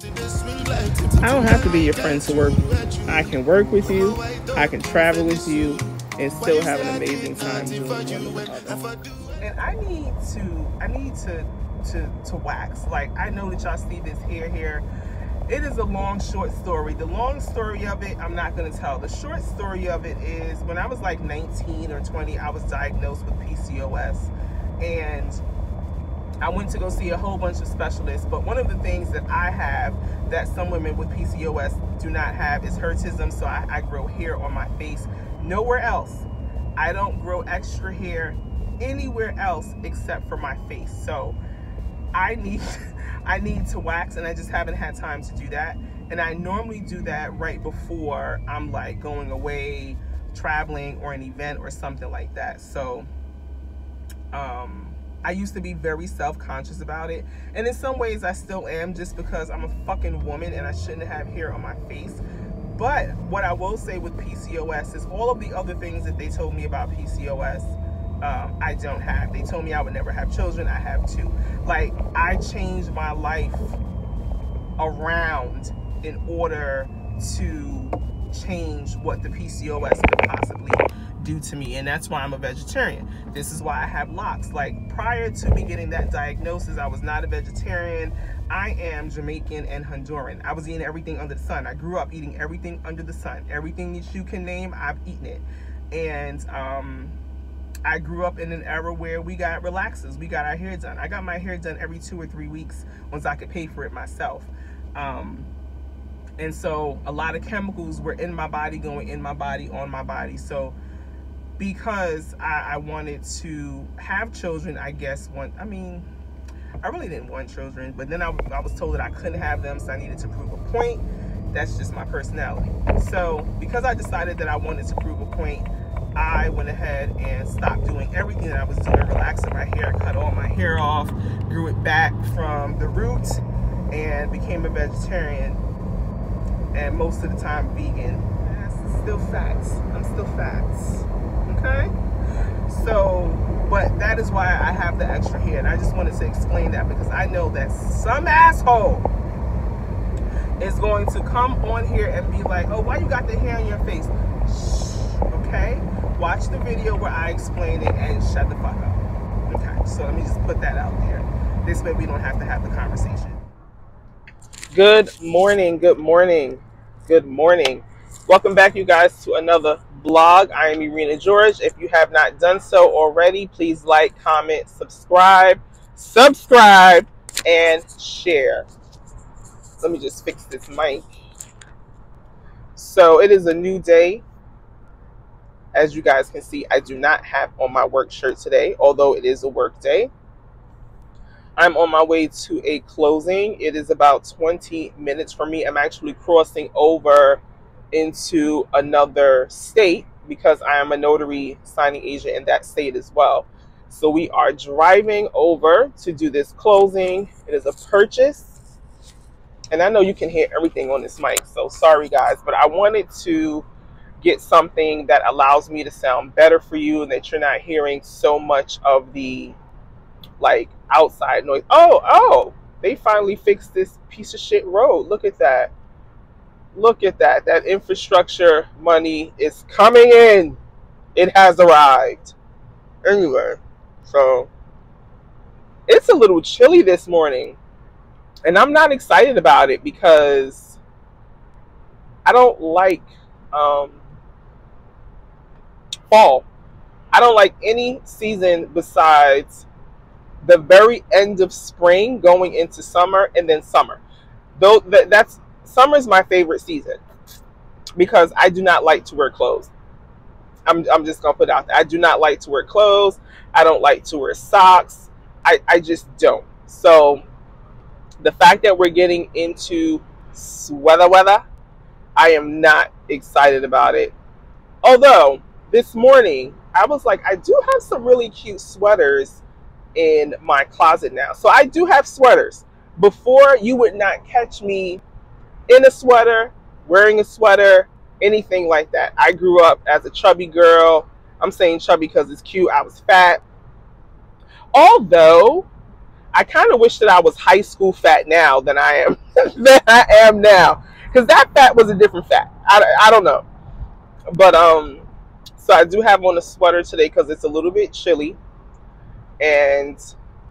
I don't have to be your friend to work with you. I can work with you, I can travel with you, and still have an amazing time doing one another. And I need to wax. Like, I know that y'all see this hair here. It is a long, short story. The long story of it, I'm not going to tell. The short story of it is when I was like 19 or 20, I was diagnosed with PCOS. And I went to go see a whole bunch of specialists. But one of the things that I have that some women with PCOS do not have is hirsutism. So I grow hair on my face. Nowhere else. I don't grow extra hair anywhere else except for my face. So I need to wax, and I just haven't had time to do that. And I normally do that right before I'm like going away, traveling, or an event or something like that. So I used to be very self-conscious about it, and in some ways I still am, just because I'm a fucking woman and I shouldn't have hair on my face. But what I will say with PCOS is all of the other things that they told me about PCOS, I don't have. They told me I would never have children. I have two. Like, I changed my life around in order to change what the PCOS could possibly do to me, and that's why I'm a vegetarian. This is why I have locks. Like, prior to me getting that diagnosis, I was not a vegetarian. I am Jamaican and Honduran. I was eating everything under the sun. I grew up eating everything under the sun. Everything that you can name, I've eaten it. And I grew up in an era where we got relaxers. We got our hair done. I got my hair done every 2 or 3 weeks once I could pay for it myself. And so a lot of chemicals were in my body, going in my body, on my body. So because I wanted to have children, I guess, I really didn't want children, but then I was told that I couldn't have them, so I needed to prove a point. That's just my personality. So because I decided that I wanted to prove a point, I went ahead and stopped doing everything that I was doing, relaxing my hair, cut all my hair off, grew it back from the root, and became a vegetarian, and most of the time vegan. Still facts. I'm still facts. Okay? So, but that is why I have the extra hair, and I just wanted to explain that because I know that some asshole is going to come on here and be like, oh, why you got the hair on your face? Shh, okay? Watch the video where I explain it and shut the fuck up. Okay, so let me just put that out there. This way we don't have to have the conversation. Good morning, good morning, good morning. Welcome back, you guys, to another vlog. I am Ereena George. If you have not done so already, please like, comment, subscribe, and share. Let me just fix this mic. So it is a new day. As you guys can see, I do not have on my work shirt today, although it is a work day. I'm on my way to a closing. It is about 20 minutes from me. I'm actually crossing over into another state because I am a notary signing agent in that state as well. So we are driving over to do this closing. It is a purchase. And I know you can hear everything on this mic, so sorry guys, but I wanted to get something that allows me to sound better for you and that you're not hearing so much of the like outside noise. Oh, they finally fixed this piece of shit road. Look at that. Look at that. That infrastructure money is coming in. It has arrived. Anyway, so it's a little chilly this morning. And I'm not excited about it because I don't like fall. I don't like any season besides the very end of spring going into summer and then summer. Though that's summer is my favorite season because I do not like to wear clothes. I'm just gonna put it out there. I do not like to wear clothes. I don't like to wear socks. I just don't. So the fact that we're getting into sweater weather, I am not excited about it. Although this morning I was like, I do have some really cute sweaters in my closet now. So I do have sweaters. Before, you would not catch me in a sweater, wearing a sweater, anything like that. I grew up as a chubby girl. I'm saying chubby because it's cute. I was fat. Although I kind of wish that I was high school fat now than I am than I am now. Because that fat was a different fat. I don't know. But so I do have on a sweater today because it's a little bit chilly. And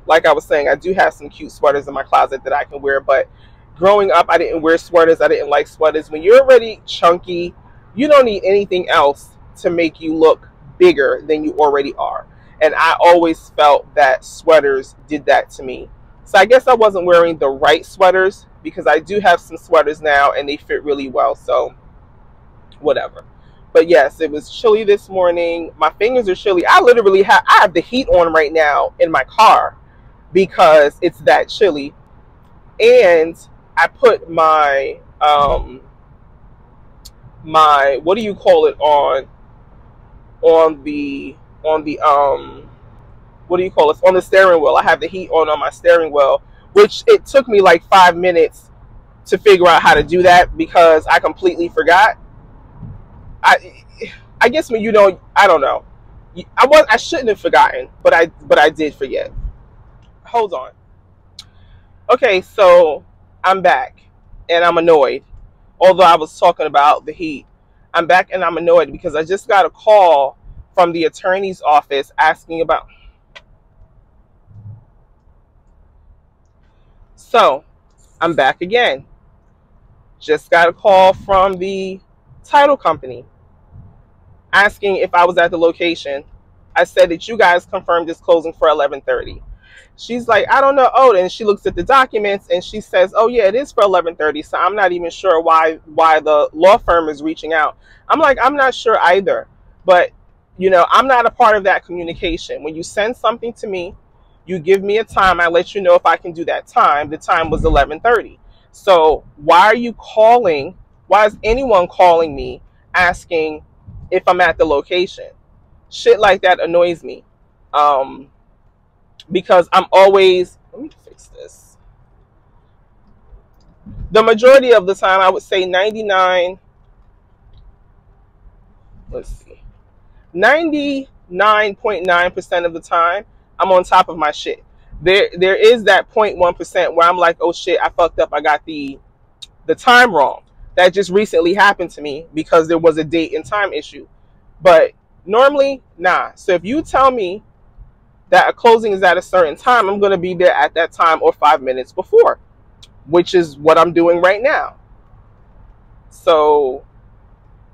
like I was saying, I do have some cute sweaters in my closet that I can wear. But growing up, I didn't wear sweaters. I didn't like sweaters. When you're already chunky, you don't need anything else to make you look bigger than you already are. And I always felt that sweaters did that to me. So I guess I wasn't wearing the right sweaters, because I do have some sweaters now and they fit really well. So whatever. But yes, it was chilly this morning. My fingers are chilly. I literally I have the heat on right now in my car because it's that chilly. And I put my my, what do you call it, on the what do you call it, on the steering wheel. I have the heat on my steering wheel, which it took me like 5 minutes to figure out how to do that because I completely forgot. I guess when you know, I don't know. I shouldn't have forgotten, but I did forget. Hold on. Okay, so I'm back and I'm annoyed. Although I was talking about the heat, I'm back and I'm annoyed because I just got a call from the attorney's office asking about. So I'm back again. Just got a call from the title company asking if I was at the location. I said that you guys confirmed this closing for 11:30. She's like, I don't know. Oh, and she looks at the documents and she says, oh yeah, it is for 11:30. So I'm not even sure why the law firm is reaching out. I'm like, I'm not sure either. But you know, I'm not a part of that communication. When you send something to me, you give me a time. I let you know if I can do that time. The time was 11:30. So why are you calling? Why is anyone calling me asking if I'm at the location? Shit like that annoys me. Because I'm always, let me fix this. The majority of the time, I would say 99, let's see, 99.9% of the time, I'm on top of my shit. There is that 0.1% where I'm like, oh shit, I fucked up. I got the time wrong. That just recently happened to me because there was a date and time issue. But normally, nah. So if you tell me that a closing is at a certain time, I'm going to be there at that time or 5 minutes before, which is what I'm doing right now. So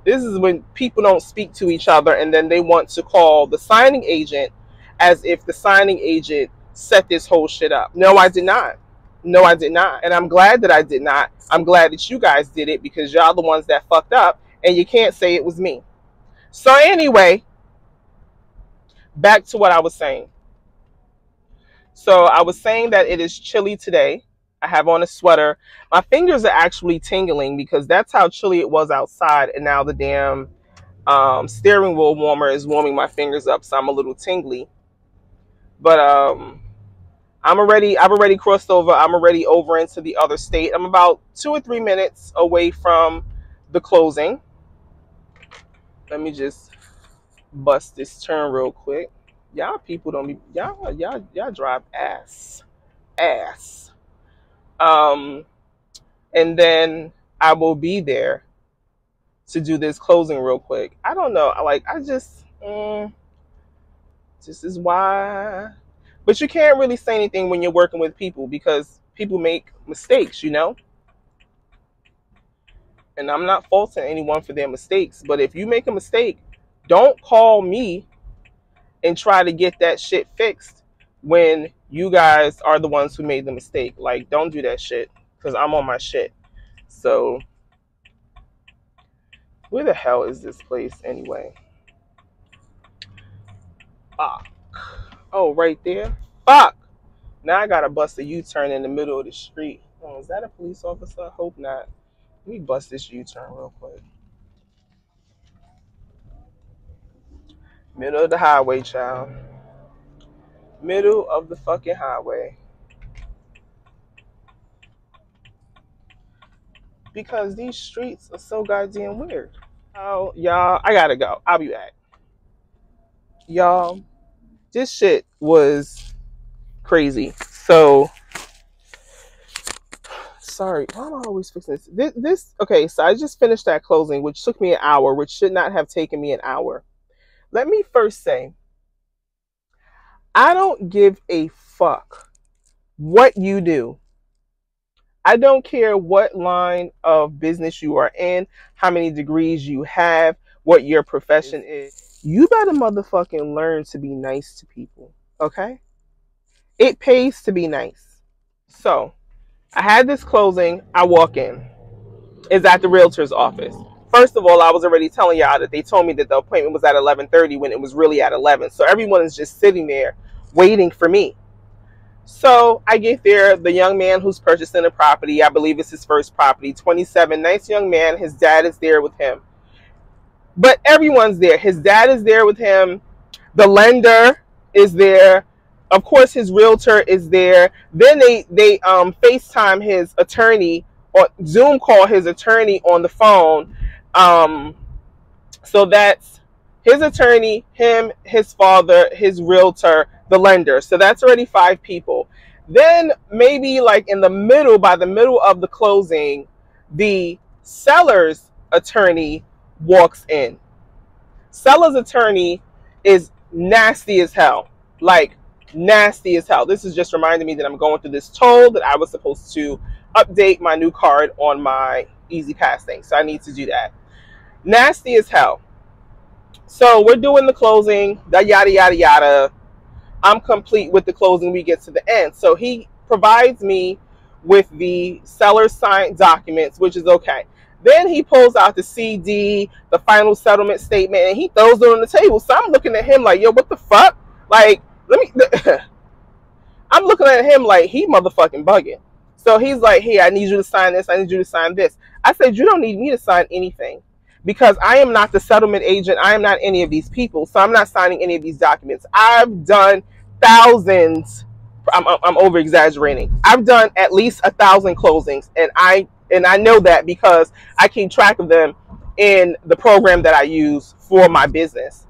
this is when people don't speak to each other and then they want to call the signing agent as if the signing agent set this whole shit up. No, I did not. No, I did not. And I'm glad that I did not. I'm glad that you guys did it because y'all the ones that fucked up and you can't say it was me. So anyway, back to what I was saying. So I was saying that it is chilly today. I have on a sweater. My fingers are actually tingling because that's how chilly it was outside. And now the damn steering wheel warmer is warming my fingers up. So I'm a little tingly. But I've already crossed over. I'm already over into the other state. I'm about 2 or 3 minutes away from the closing. Let me just bust this turn real quick. Y'all people don't be, y'all drive ass. And then I will be there to do this closing real quick. I don't know. This is why. But you can't really say anything when you're working with people because people make mistakes, you know? And I'm not faulting anyone for their mistakes. But if you make a mistake, don't call me and try to get that shit fixed when you guys are the ones who made the mistake. Like, don't do that shit because I'm on my shit. So, where the hell is this place anyway? Fuck. Oh, right there. Fuck. Now I gotta bust a U-turn in the middle of the street. Oh, is that a police officer? Hope not. Let me bust this U-turn real quick. Middle of the highway, child. Middle of the fucking highway. Because these streets are so goddamn weird. Oh, y'all, I gotta go. I'll be back. Y'all, this shit was crazy. So sorry. Why am I always fixing this? Okay, so I just finished that closing, which took me an hour, which should not have taken me an hour. Let me first say, I don't give a fuck what you do. I don't care what line of business you are in, how many degrees you have, what your profession is. You better motherfucking learn to be nice to people, okay? It pays to be nice. So, I had this closing. I walk in. It's at the realtor's office. First of all, I was already telling y'all that they told me that the appointment was at 11:30 when it was really at 11. So everyone is just sitting there waiting for me. So I get there. The young man who's purchasing the property, I believe it's his first property, 27, nice young man. His dad is there with him. But everyone's there. His dad is there with him. The lender is there. Of course, his realtor is there. Then they FaceTime his attorney or Zoom call his attorney on the phone. So that's his attorney, him, his father, his realtor, the lender. So that's already 5 people. Then maybe like in the middle, by the middle of the closing, the seller's attorney walks in. Seller's attorney is nasty as hell. Like nasty as hell. This is just reminding me that I'm going through this toll that I was supposed to update my new card on my Easy Pass thing. So I need to do that. Nasty as hell. So we're doing the closing, the yada, yada, yada. I'm complete with the closing. We get to the end. So he provides me with the seller's signed documents, which is okay. Then he pulls out the CD, the final settlement statement, and he throws it on the table. So I'm looking at him like, yo, what the fuck? Like, I'm looking at him like he motherfucking bugging. So he's like, hey, I need you to sign this. I need you to sign this. I said, you don't need me to sign anything because I am not the settlement agent. I am not any of these people. So I'm not signing any of these documents. I've done thousands. I'm over exaggerating. I've done at least 1,000 closings, and I know that because I keep track of them in the program that I use for my business.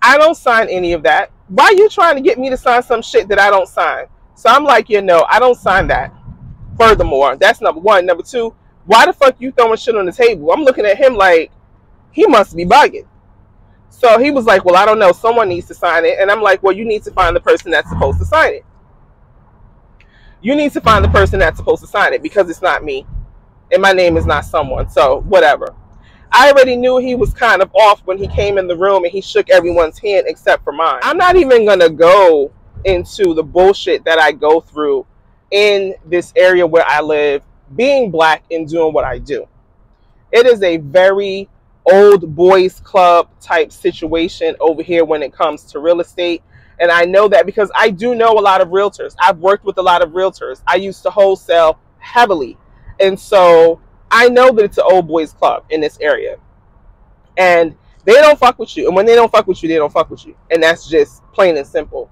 I don't sign any of that. Why are you trying to get me to sign some shit that I don't sign? So I'm like, you know, I don't sign that. Furthermore, that's number one. Number two, why the fuck you throwing shit on the table? I'm looking at him like he must be bugging. So he was like, well, I don't know. Someone needs to sign it. And I'm like, well, you need to find the person that's supposed to sign it. You need to find the person that's supposed to sign it because it's not me. And my name is not someone. So whatever. I already knew he was kind of off when he came in the room and he shook everyone's hand except for mine. I'm not even going to go into the bullshit that I go through in this area where I live, being black and doing what I do. It is a very old boys club type situation over here when it comes to real estate. And I know that because I do know a lot of realtors. I've worked with a lot of realtors. I used to wholesale heavily. And so I know that it's an old boys club in this area. And they don't fuck with you. And when they don't fuck with you, they don't fuck with you. And that's just plain and simple.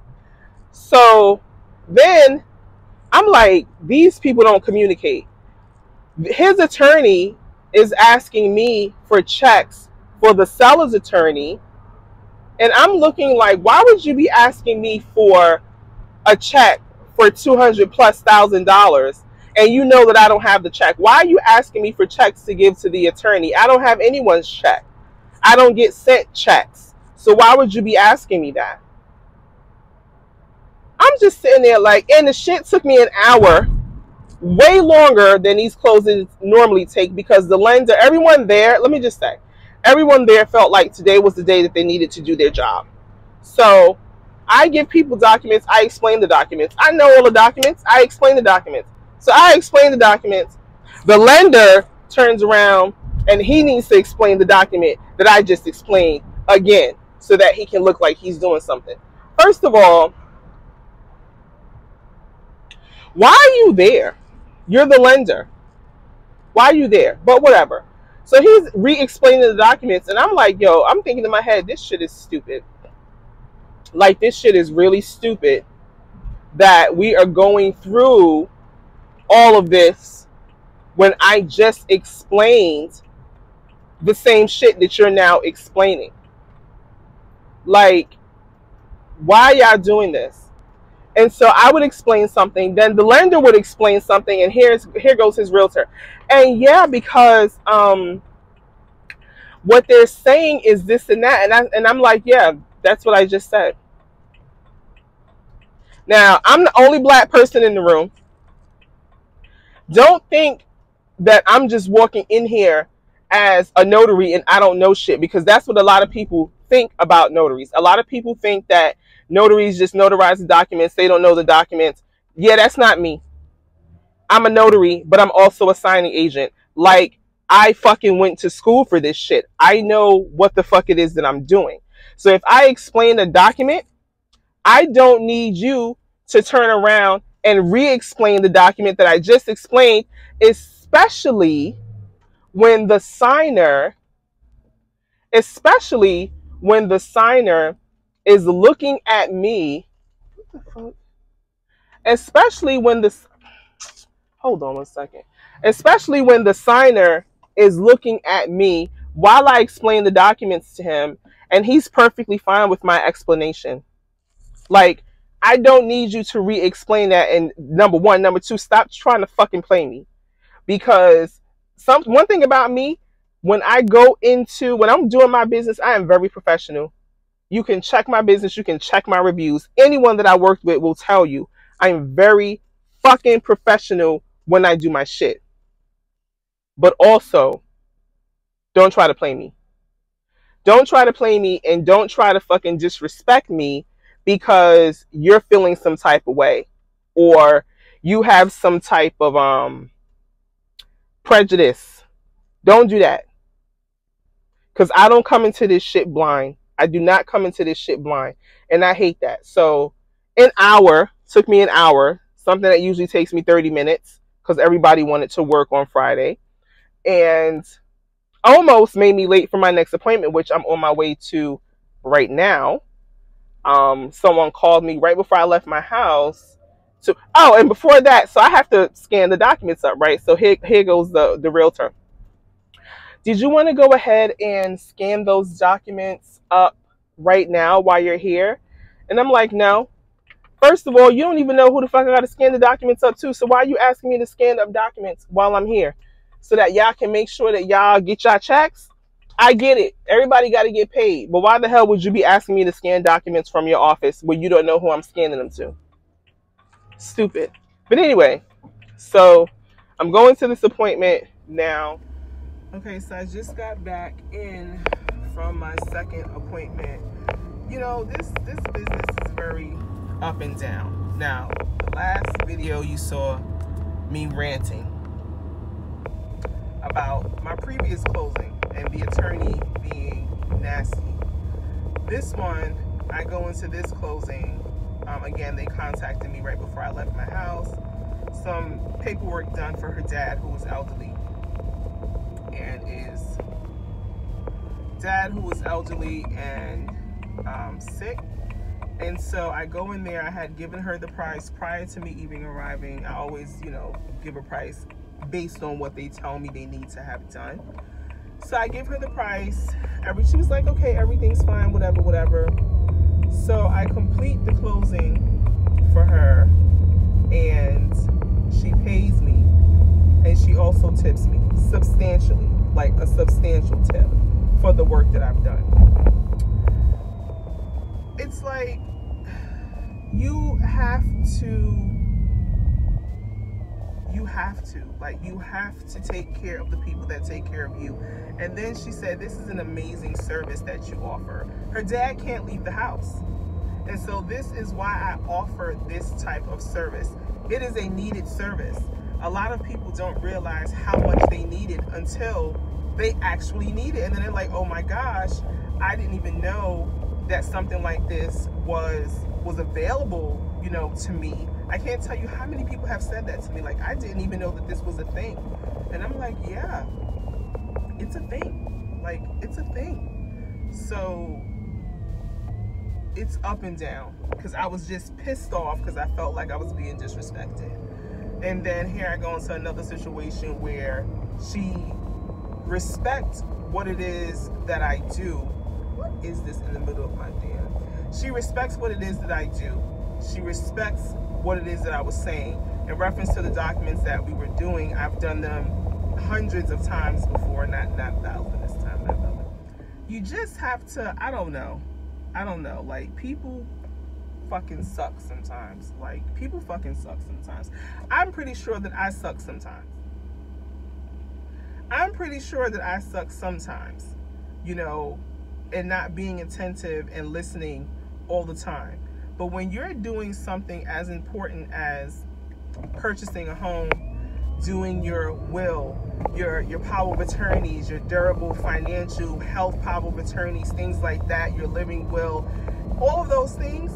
So then I'm like, these people don't communicate. His attorney is asking me for checks for the seller's attorney. And I'm looking like, why would you be asking me for a check for $200,000+ and you know that I don't have the check? Why are you asking me for checks to give to the attorney? I don't have anyone's check. I don't get sent checks. So why would you be asking me that? I'm just sitting there like, and the shit took me an hour, way longer than these closings normally take because the lender, everyone there, let me just say, everyone there felt like today was the day that they needed to do their job. So I give people documents. I explain the documents. I know all the documents. I explain the documents. So I explain the documents. The lender turns around and he needs to explain the document that I just explained again so that he can look like he's doing something. First of all, why are you there? You're the lender. Why are you there? But whatever. So he's re-explaining the documents, and I'm like, yo, I'm thinking in my head, this shit is stupid. Like, this shit is really stupid that we are going through all of this when I just explained the same shit that you're now explaining. Like, why y'all doing this? And so I would explain something, then the lender would explain something, and here goes his realtor. And yeah, because what they're saying is this and that, and I'm like, yeah, that's what I just said. Now, I'm the only black person in the room. Don't think that I'm just walking in here as a notary and I don't know shit, because that's what a lot of people think about notaries. A lot of people think that notaries just notarize the documents. They don't know the documents. Yeah, that's not me. I'm a notary, but I'm also a signing agent. Like, I fucking went to school for this shit. I know what the fuck it is that I'm doing. So if I explain a document, I don't need you to turn around and re-explain the document that I just explained, especially when the signer is looking at me. What the fuck? Especially when hold on one second. Especially when the signer is looking at me while I explain the documents to him, and he's perfectly fine with my explanation. Like, I don't need you to re-explain that. And number one. Number two, stop trying to fucking play me. Because one thing about me, when I'm doing my business, I am very professional. You can check my business. You can check my reviews. Anyone that I worked with will tell you I'm very fucking professional when I do my shit. But also, don't try to play me. Don't try to play me, and don't try to fucking disrespect me because you're feeling some type of way, or you have some type of prejudice. Don't do that. Because I don't come into this shit blind. I do not come into this shit blind. And I hate that. So took me an hour, something that usually takes me 30 minutes because everybody wanted to work on Friday. And almost made me late for my next appointment, which I'm on my way to right now. Someone called me right before I left my house. And before that, so I have to scan the documents up, right? So here goes the realtor. Did you want to go ahead and scan those documents up right now while you're here? And I'm like, no. First of all, you don't even know who the fuck I got to scan the documents up to. So why are you asking me to scan up documents while I'm here? So that y'all can make sure that y'all get y'all checks? I get it. Everybody got to get paid. But why the hell would you be asking me to scan documents from your office when you don't know who I'm scanning them to? Stupid. But anyway, so I'm going to this appointment now. Okay, so I just got back in from my second appointment. You know, this business is very up and down. Now, the last video you saw me ranting about my previous closing and the attorney being nasty. This one, I go into this closing. Again, they contacted me right before I left my house. Some paperwork done for her dad, who was elderly. And sick. And so I go in there. I had given her the price prior to me even arriving. I always, give a price based on what they tell me they need to have done. So I give her the price. She was like, okay, everything's fine, whatever. So I complete the closing for her, and she pays me, and she also tips me substantially, like a substantial tip for the work that I've done. It's like, you have to take care of the people that take care of you. And then she said, this is an amazing service that you offer. Her dad can't leave the house. And so this is why I offer this type of service. It is a needed service. A lot of people don't realize how much they need it until they actually need it. And then they're like, oh my gosh, I didn't even know that something like this was available, to me. I can't tell you how many people have said that to me. Like, I didn't even know that this was a thing. And I'm like, yeah, it's a thing. Like, it's a thing. So it's up and down, because I was just pissed off because I felt like I was being disrespected. And then here I go into another situation where she respects what it is that I do. What is this in the middle of my damn? She respects what it is that I do. She respects what it is that I was saying. In reference to the documents that we were doing, I've done them hundreds of times before, not thousands this time, not thousands. You just have to, I don't know, like, people fucking suck sometimes. Like, people fucking suck sometimes. I'm pretty sure that I suck sometimes. You know, and not being attentive and listening all the time. But when you're doing something as important as purchasing a home, doing your will, your power of attorneys, your durable financial health power of attorneys, things like that, your living will, all of those things,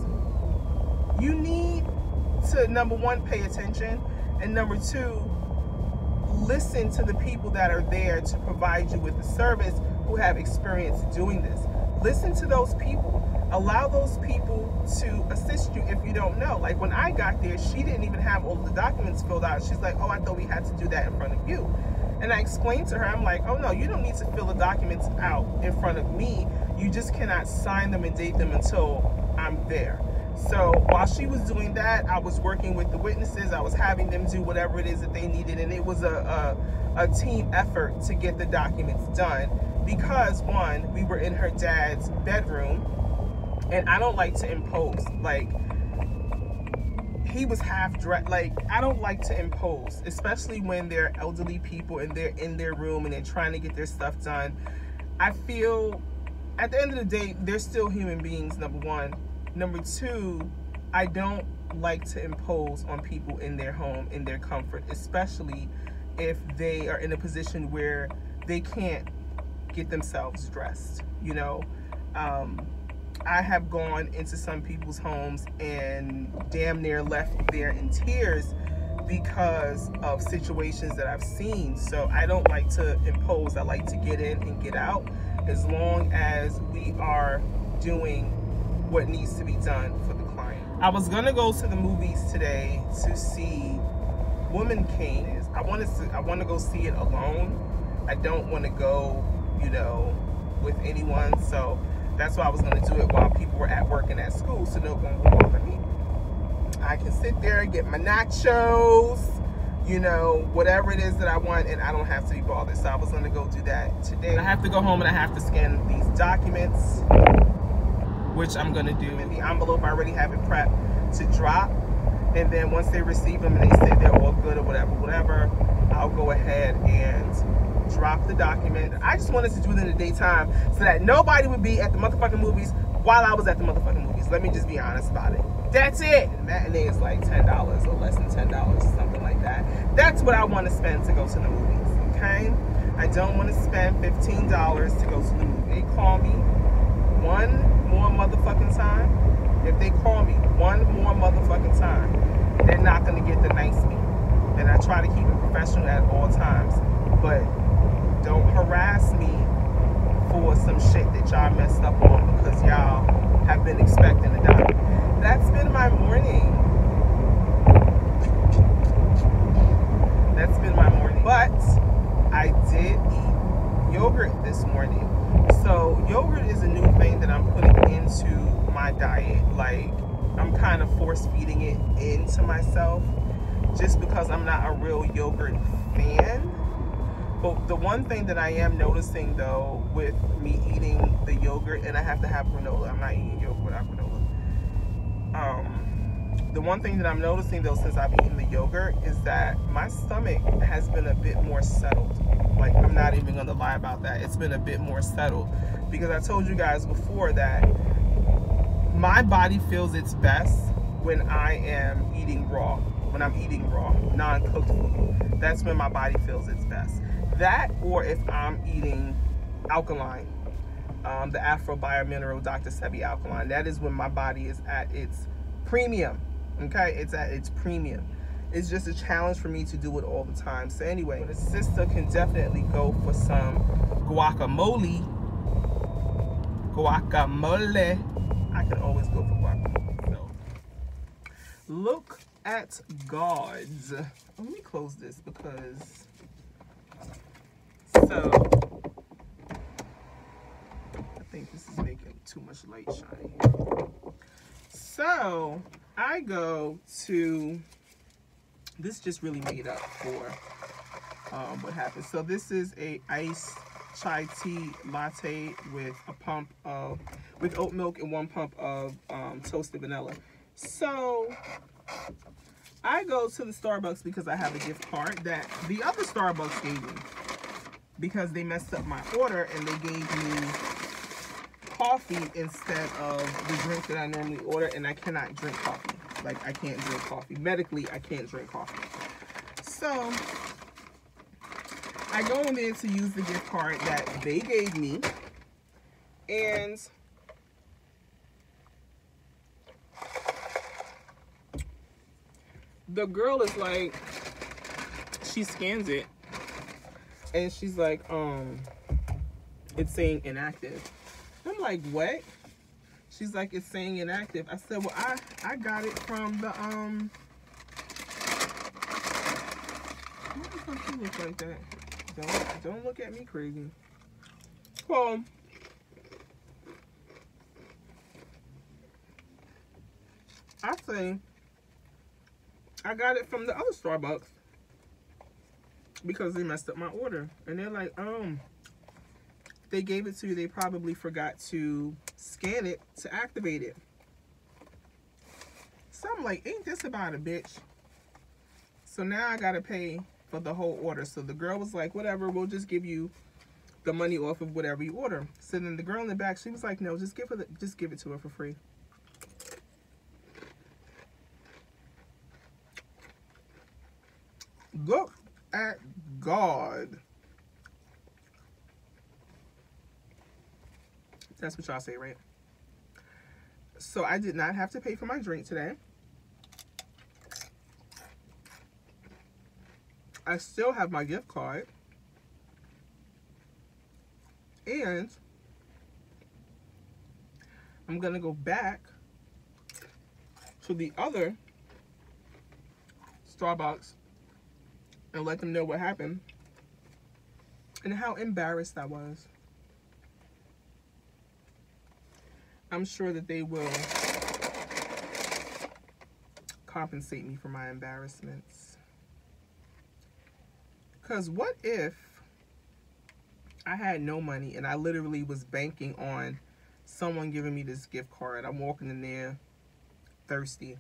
you need to, number one, pay attention, and number two, listen to the people that are there to provide you with the service who have experience doing this. Listen to those people. Allow those people to assist you if you don't know. Like, when I got there, she didn't even have all the documents filled out. She's like, oh, I thought we had to do that in front of you. And I explained to her, I'm like, oh no, you don't need to fill the documents out in front of me. You just cannot sign them and date them until I'm there. So while she was doing that, I was working with the witnesses. I was having them do whatever it is that they needed. And it was a team effort to get the documents done. Because, one, we were in her dad's bedroom, and I don't like to impose. Like, he was half dressed. Like, I don't like to impose, especially when they're elderly people and they're in their room and they're trying to get their stuff done. I feel, at the end of the day, they're still human beings, number one. Number two, I don't like to impose on people in their home, in their comfort, especially if they are in a position where they can't get themselves dressed. You know, I have gone into some people's homes and damn near left there in tears because of situations that I've seen. So I don't like to impose. I like to get in and get out, as long as we are doing what needs to be done for the client. I was gonna go to the movies today to see Woman King. I want to go see it alone. I don't want to go, you know, with anyone. So that's why I was going to do it while people were at work and at school, so no one will bother me. I can sit there and get my nachos, you know, whatever it is that I want, and I don't have to be bothered. So I was going to go do that today. I have to go home and I have to scan these documents, which I'm going to do. In the envelope, I already have it prepped to drop. And then once they receive them and they say they're all good or whatever, I'll go ahead and drop the document. I just wanted to do it in the daytime so that nobody would be at the motherfucking movies while I was at the motherfucking movies. Let me just be honest about it. That's it. The matinee is like $10 or less than $10, something like that. That's what I want to spend to go to the movies, okay? I don't want to spend $15 to go to the movie. They call me one more motherfucking time. If they call me one more motherfucking time, they're not going to get the nice me. And I try to keep it professional at all times. But don't harass me for some shit that y'all messed up on because y'all have been expecting to die. That's been my morning. That's been my morning. But I did eat yogurt this morning. So yogurt is a new thing that I'm putting into my diet. Like, I'm kind of force feeding it into myself just because I'm not a real yogurt fan. But the one thing that I am noticing though with me eating the yogurt, and I have to have granola, I'm not eating yogurt without granola. The one thing that I'm noticing though since I've eaten the yogurt is that my stomach has been a bit more settled. Like, I'm not even gonna lie about that. It's been a bit more settled because I told you guys before that my body feels its best when I am eating raw. When I'm eating raw, non-cooked food. That's when my body feels its best. That, or if I'm eating alkaline, the Afro Biomineral Dr. Sebi alkaline, that is when my body is at its premium. Okay, it's at its premium. It's just a challenge for me to do it all the time. So anyway, the sister can definitely go for some guacamole. I can always go for guacamole. So look at God's. Let me close this because I think this is making too much light shining. So I go to, this just really made up for what happened. So this is a iced chai tea latte with a pump of, with oat milk and 1 pump of toasted vanilla. So I go to the Starbucks because I have a gift card that the other Starbucks gave me because they messed up my order and they gave me coffee instead of the drink that I normally order, and I cannot drink coffee. Like, I can't drink coffee. Medically, I can't drink coffee. So I go in there to use the gift card that they gave me, and the girl is like, she scans it and she's like, it's saying inactive. I'm like, what? She's like, it's saying inactive. I said, well, I got it from the why the fuck you look like that? Don't look at me crazy. Well, I say I got it from the other Starbucks because they messed up my order. And they're like, they gave it to you, they probably forgot to scan it to activate it. So I'm like, ain't this about a bitch? So now I gotta pay for the whole order. So the girl was like, whatever, we'll just give you the money off of whatever you order. So then the girl in the back, she was like, no, just give it to her for free. Look at God. That's what y'all say, right? So I did not have to pay for my drink today. I still have my gift card. And I'm gonna go back to the other Starbucks and let them know what happened and how embarrassed I was. I'm sure that they will compensate me for my embarrassments. Because what if I had no money and I literally was banking on someone giving me this gift card? I'm walking in there thirsty,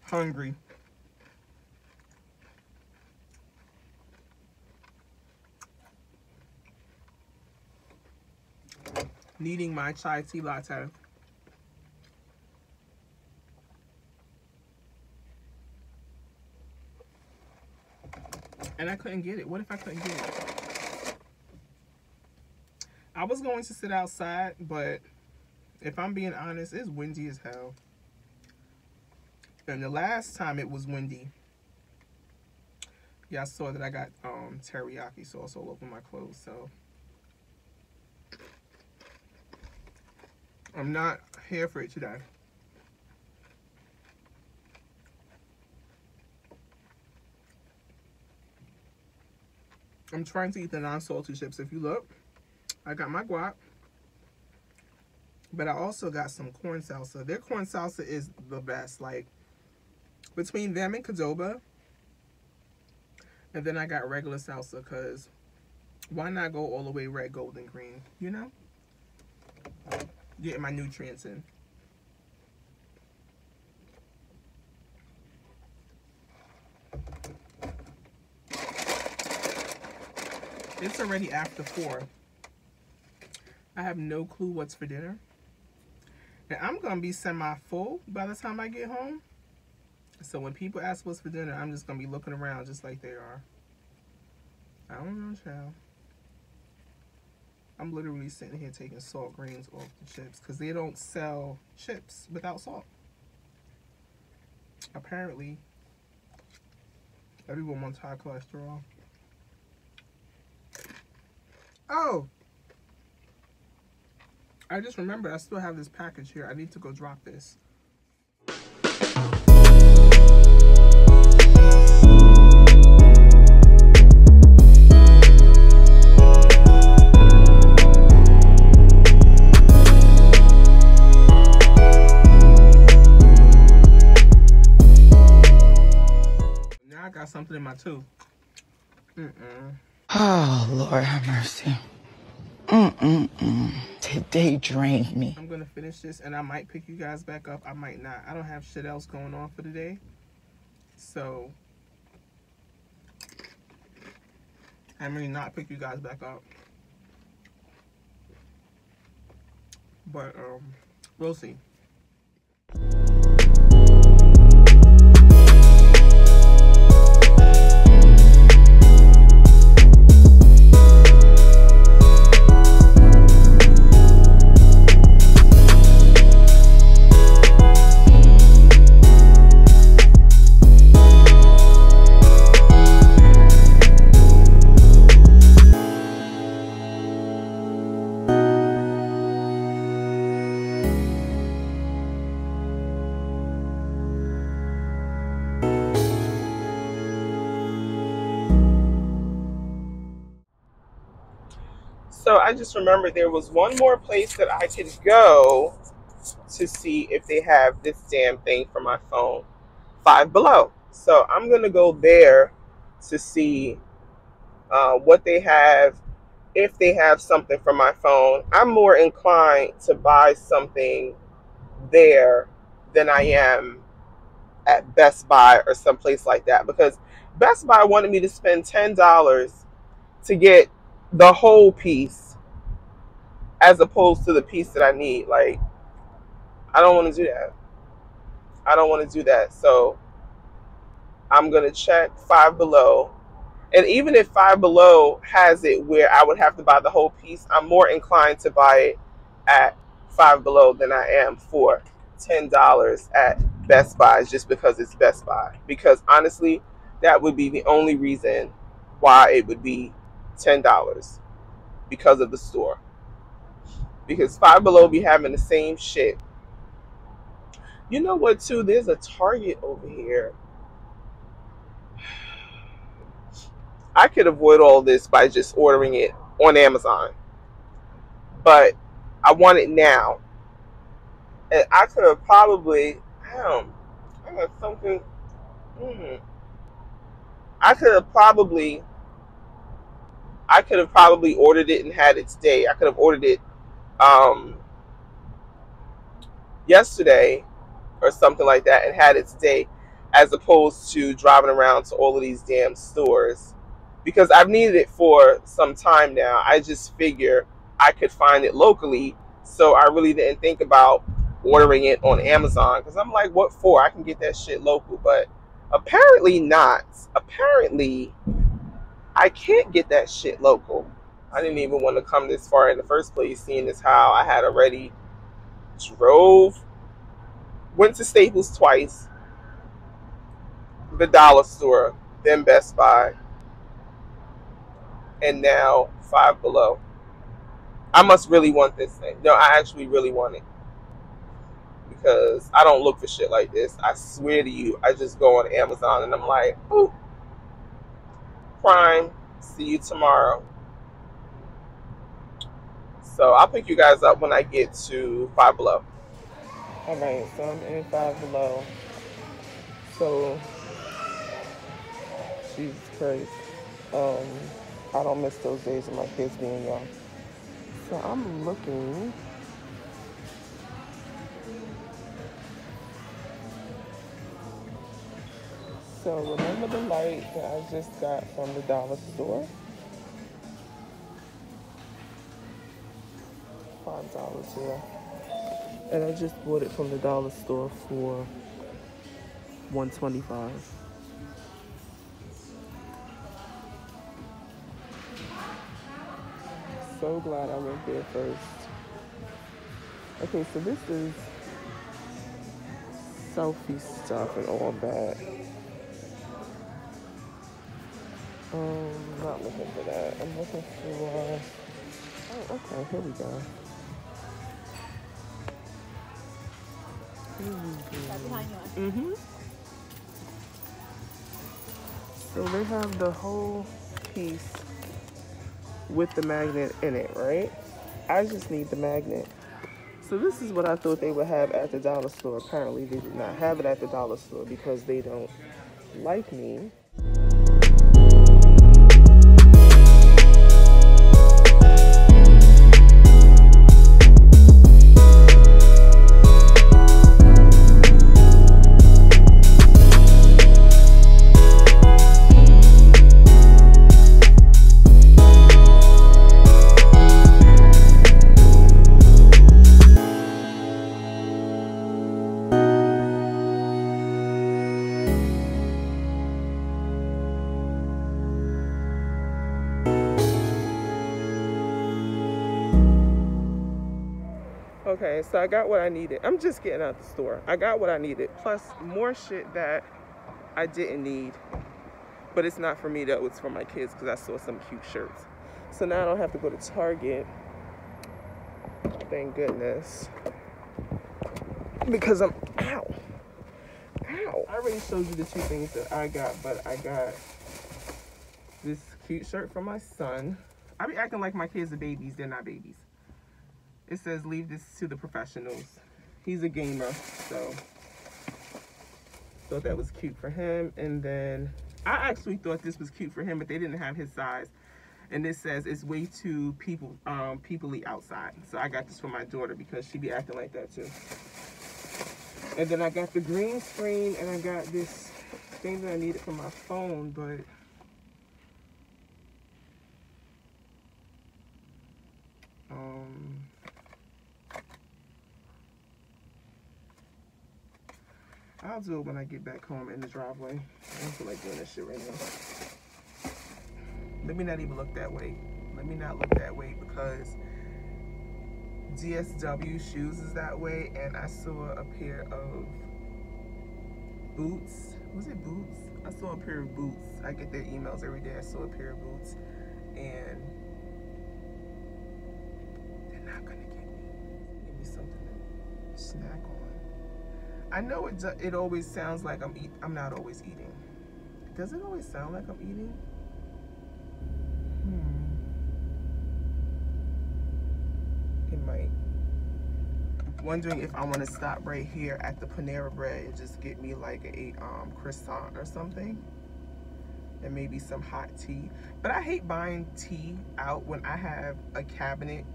hungry. Needing my chai tea latte. And I couldn't get it. What if I couldn't get it? I was going to sit outside, but if I'm being honest, it's windy as hell. And the last time it was windy, y'all saw that I got teriyaki sauce all over my clothes, so I'm not here for it today. I'm trying to eat the non-salty chips. If you look, I got my guac, but I also got some corn salsa. Their corn salsa is the best. Like, between them and Qdoba, and then I got regular salsa, because why not go all the way red, gold, and green, you know? Getting my nutrients in. It's already after 4. I have no clue what's for dinner. And I'm going to be semi-full by the time I get home. So when people ask what's for dinner, I'm just going to be looking around just like they are. I don't know, child. I'm literally sitting here taking salt grains off the chips because they don't sell chips without salt. Apparently, everyone wants high cholesterol. Oh! I just remembered I still have this package here. I need to go drop this. something in my tooth. Oh, Lord have mercy. Today drained me. I'm gonna finish this and I might pick you guys back up. I might not. I don't have shit else going on for today. So I may not pick you guys back up. But we'll see. So I just remembered there was one more place that I could go to see if they have this damn thing for my phone, Five Below. So I'm going to go there to see what they have, if they have something for my phone. I'm more inclined to buy something there than I am at Best Buy or someplace like that, because Best Buy wanted me to spend $10 to get the whole piece as opposed to the piece that I need. Like, I don't want to do that. I don't want to do that. So I'm going to check Five Below. And even if Five Below has it where I would have to buy the whole piece, I'm more inclined to buy it at Five Below than I am for $10 at Best Buy, just because it's Best Buy. Because honestly, that would be the only reason why it would be $10, because of the store. Because Five Below be having the same shit. You know what, too? There's a Target over here. I could avoid all this by just ordering it on Amazon. But I want it now. And I could have probably, I got something. I could have probably ordered it and had its day. I could have ordered it yesterday or something like that and had its day, as opposed to driving around to all of these damn stores, because I've needed it for some time now. I just figure I could find it locally, so I really didn't think about ordering it on Amazon, because I'm like, what for? I can get that shit local. But apparently not. Apparently I can't get that shit local. I didn't even want to come this far in the first place, seeing as how I had already went to Staples twice, the dollar store, then Best Buy, and now Five Below. I must really want this thing. No, I actually really want it, because I don't look for shit like this. I swear to you, I just go on Amazon and I'm like, ooh, Prime, see you tomorrow. So I'll pick you guys up when I get to Five Below. Alright, so I'm in Five Below. So, Jesus Christ. I don't miss those days of my kids being young. So I'm looking. So remember the light that I just got from the dollar store? $5 here. And I just bought it from the dollar store for $1.25. So glad I went there first. Okay, so this is selfie stuff and all that. Not looking for that. I'm looking for. Oh, okay. Here we go. So they have the whole piece with the magnet in it, right? I just need the magnet. So this is what I thought they would have at the dollar store. Apparently they did not have it at the dollar store because they don't like me. Okay, so I got what I needed. I'm just getting out the store. I got what I needed. Plus more shit that I didn't need. But it's not for me though, it's for my kids because I saw some cute shirts. So now I don't have to go to Target. Thank goodness. Because I'm, ow. Ow. I already showed you the 2 things that I got, but I got this cute shirt for my son. I be acting like my kids are babies. They're not babies. It says, leave this to the professionals. He's a gamer, so thought that was cute for him. And then I actually thought this was cute for him, but they didn't have his size. And this says it's way too peoply outside. So I got this for my daughter because she be acting like that too. And then I got the green screen, and I got this thing that I needed for my phone, but I'll do it when I get back home in the driveway. I don't feel like doing this shit right now. Let me not even look that way. Let me not look that way because DSW shoes is that way, and I saw a pair of boots. Was it boots? I saw a pair of boots. I get their emails every day. I saw a pair of boots, and they're not gonna give me something to snack on. I know it always sounds like I'm not always eating. Does it always sound like I'm eating? It might. Wondering if I want to stop right here at the Panera Bread and just get me like a croissant or something, and maybe some hot tea. But I hate buying tea out when I have a cabinet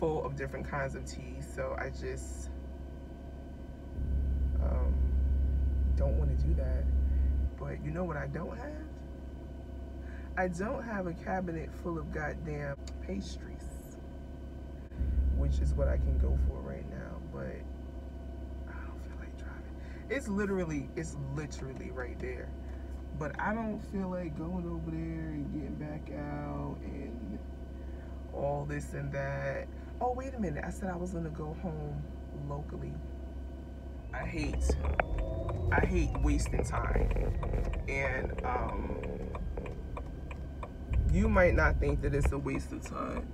full of different kinds of tea, so I just don't want to do that. But you know what I don't have? I don't have a cabinet full of goddamn pastries, which is what I can go for right now, but I don't feel like driving. It's literally right there. But I don't feel like going over there and getting back out and all this and that. Oh, wait a minute. I said I was gonna go home locally. I hate wasting time. And you might not think that it's a waste of time.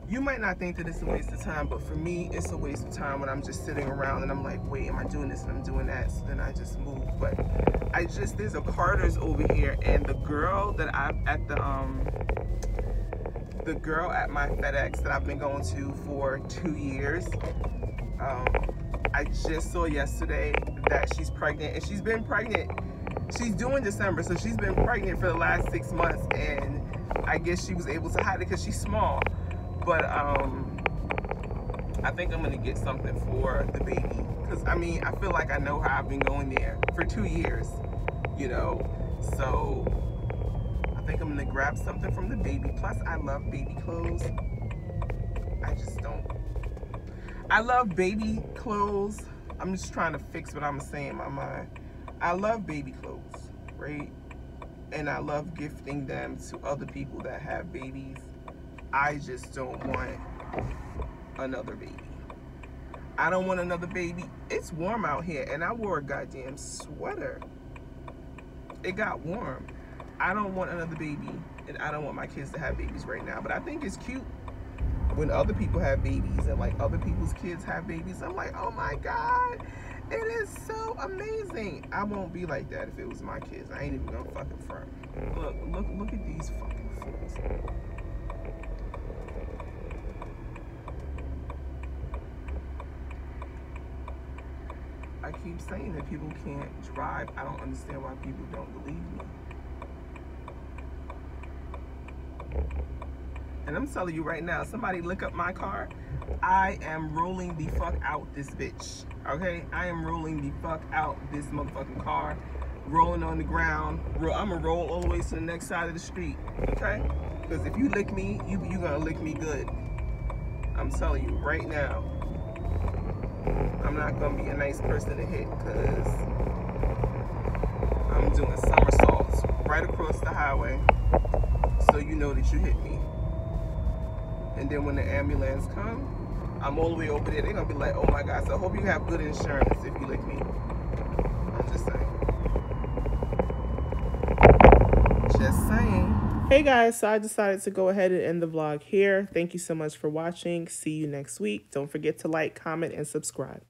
You might not think that it's a waste of time, but for me, it's a waste of time when I'm just sitting around and I'm like, wait, am I doing this and I'm doing that? So then I just move. But there's a Carter's over here, and the girl that the girl at my FedEx that I've been going to for 2 years, I just saw yesterday that she's pregnant, and she's been pregnant. She's due in December, so she's been pregnant for the last 6 months, and I guess she was able to hide it because she's small. But I think I'm gonna get something for the baby, because I mean, I feel like I know how I've been going there for 2 years, you know, so I think I'm gonna grab something from the baby. Plus I love baby clothes. I love baby clothes. I'm just trying to fix what I'm saying in my mind. I love baby clothes, right? And I love gifting them to other people that have babies. I just don't want another baby. I don't want another baby. It's warm out here, and I wore a goddamn sweater. It got warm. I don't want another baby, and I don't want my kids to have babies right now. But I think it's cute when other people have babies and like other people's kids have babies. I'm like, oh my God, it is so amazing. I won't be like that if it was my kids. I ain't even gonna fucking front. Look at these fucking fools. I keep saying that people can't drive. I don't understand why people don't believe me. And I'm telling you right now, somebody look up my car. I am rolling the fuck out this bitch, okay? I am rolling the fuck out this motherfucking car. Rolling on the ground. I'm gonna roll all the way to the next side of the street, okay? Because if you lick me, you gonna lick me good. I'm telling you right now. I'm not gonna be a nice person to hit because I'm doing somersaults right across the highway, so you know that you hit me. And then when the ambulance comes, I'm all the way over there. They're gonna be like, oh my God. So I hope you have good insurance if you lick me. I'm just saying. Just saying. Hey guys, so I decided to go ahead and end the vlog here. Thank you so much for watching. See you next week. Don't forget to like, comment, and subscribe.